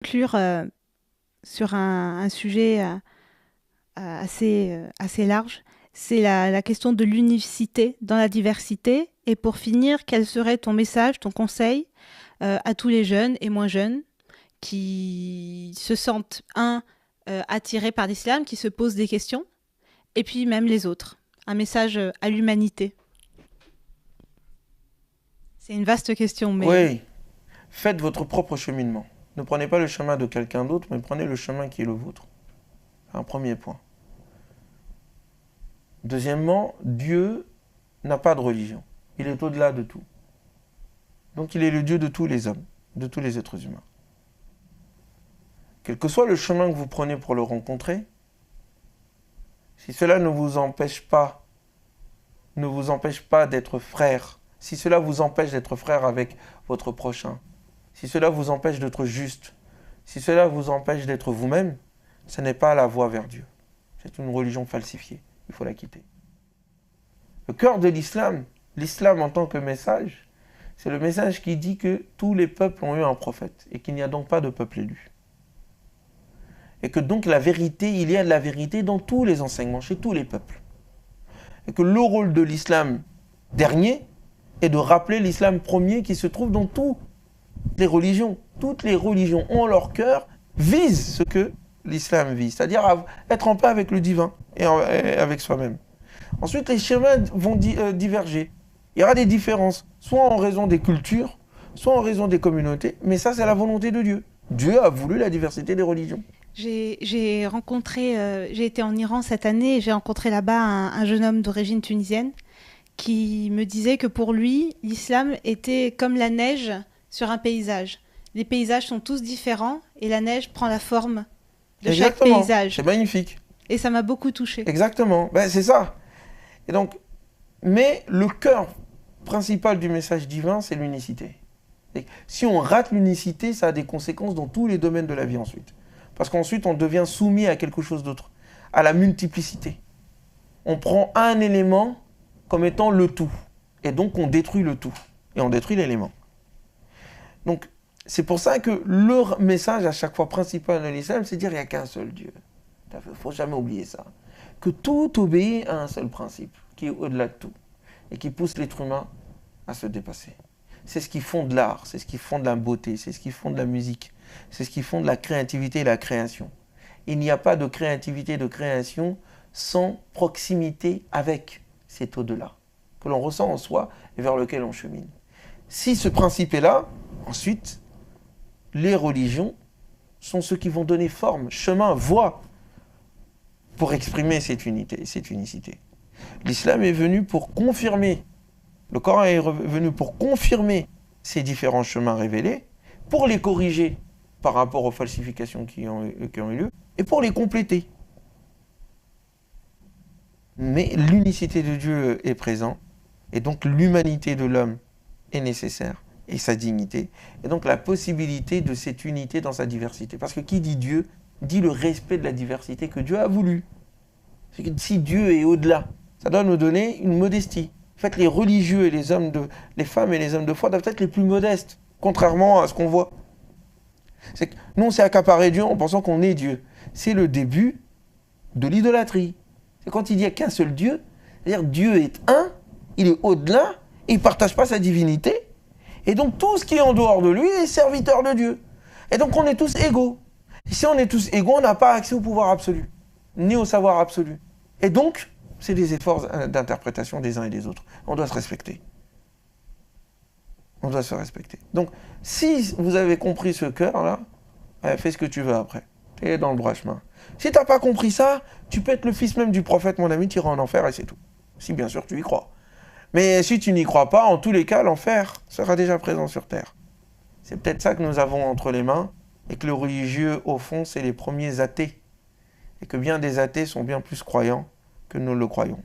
Conclure sur un sujet assez large, c'est la question de l'unicité dans la diversité. Et pour finir, quel serait ton message, ton conseil à tous les jeunes et moins jeunes qui se sentent, attirés par l'islam, qui se posent des questions, et puis même les autres. Un message à l'humanité. C'est une vaste question, mais... Oui, faites votre propre cheminement. Ne prenez pas le chemin de quelqu'un d'autre, mais prenez le chemin qui est le vôtre. Un premier point. Deuxièmement, Dieu n'a pas de religion. Il est au-delà de tout. Donc il est le Dieu de tous les hommes, de tous les êtres humains. Quel que soit le chemin que vous prenez pour le rencontrer, si cela ne vous empêche pas d'être frère, si cela vous empêche d'être frère avec votre prochain, si cela vous empêche d'être juste, si cela vous empêche d'être vous-même, ce n'est pas la voie vers Dieu. C'est une religion falsifiée. Il faut la quitter. Le cœur de l'islam, l'islam en tant que message, c'est le message qui dit que tous les peuples ont eu un prophète et qu'il n'y a donc pas de peuple élu. Et que donc la vérité, il y a de la vérité dans tous les enseignements, chez tous les peuples. Et que le rôle de l'islam dernier est de rappeler l'islam premier qui se trouve dans toutes les religions. Toutes les religions ont leur cœur, visent ce que l'islam vise, c'est-à-dire être en paix avec le divin et avec soi-même. Ensuite, les chemins vont diverger. Il y aura des différences, soit en raison des cultures, soit en raison des communautés, mais ça, c'est la volonté de Dieu. Dieu a voulu la diversité des religions. J'ai rencontré, j'ai été en Iran cette année et j'ai rencontré là-bas un jeune homme d'origine tunisienne qui me disait que pour lui, l'islam était comme la neige sur un paysage. Les paysages sont tous différents et la neige prend la forme de chaque Exactement, paysage. c'est magnifique. Et ça m'a beaucoup touchée. Exactement, ben, c'est ça. Et donc, mais le cœur principal du message divin, c'est l'unicité. Et si on rate l'unicité, ça a des conséquences dans tous les domaines de la vie ensuite. Parce qu'ensuite, on devient soumis à quelque chose d'autre, à la multiplicité. On prend un élément comme étant le tout. Et donc, on détruit le tout. Et on détruit l'élément. Donc, c'est pour ça que leur message, à chaque fois principal de l'islam, c'est de dire qu'il n'y a qu'un seul Dieu. Il ne faut jamais oublier ça. Que tout obéit à un seul principe, qui est au-delà de tout. Et qui pousse l'être humain à se dépasser. C'est ce qui fonde l'art, c'est ce qui fonde la beauté, c'est ce qui fonde la musique, c'est ce qui fonde la créativité et la création. Il n'y a pas de créativité et de création sans proximité avec cet au-delà, que l'on ressent en soi et vers lequel on chemine. Si ce principe est là, ensuite, les religions sont ceux qui vont donner forme, chemin, voie pour exprimer cette unité, cette unicité. L'islam est venu pour confirmer, le Coran est venu pour confirmer ces différents chemins révélés, pour les corriger par rapport aux falsifications qui ont eu lieu, et pour les compléter. Mais l'unicité de Dieu est présente, et donc l'humanité de l'homme est nécessaire, et sa dignité, et donc la possibilité de cette unité dans sa diversité. Parce que qui dit Dieu, dit le respect de la diversité que Dieu a voulu. C'est que si Dieu est au-delà, ça doit nous donner une modestie. En fait, les religieux et les femmes et les hommes de foi doivent être les plus modestes, contrairement à ce qu'on voit. C'est que nous, on s'est accaparé Dieu en pensant qu'on est Dieu. C'est le début de l'idolâtrie. C'est quand il n'y a qu'un seul Dieu, c'est-à-dire Dieu est un, il est au-delà, et il ne partage pas sa divinité, et donc tout ce qui est en dehors de lui est serviteur de Dieu. Et donc on est tous égaux. Et si on est tous égaux, on n'a pas accès au pouvoir absolu, ni au savoir absolu. Et donc, c'est des efforts d'interprétation des uns et des autres. On doit se respecter. On doit se respecter. Donc, si vous avez compris ce cœur-là, fais ce que tu veux après. Tu es dans le droit chemin. Si tu n'as pas compris ça, tu peux être le fils même du prophète, mon ami, tu iras en enfer et c'est tout. Si bien sûr tu y crois. Mais si tu n'y crois pas, en tous les cas, l'enfer sera déjà présent sur terre. C'est peut-être ça que nous avons entre les mains, et que le religieux, au fond, c'est les premiers athées. Et que bien des athées sont bien plus croyants que nous le croyons.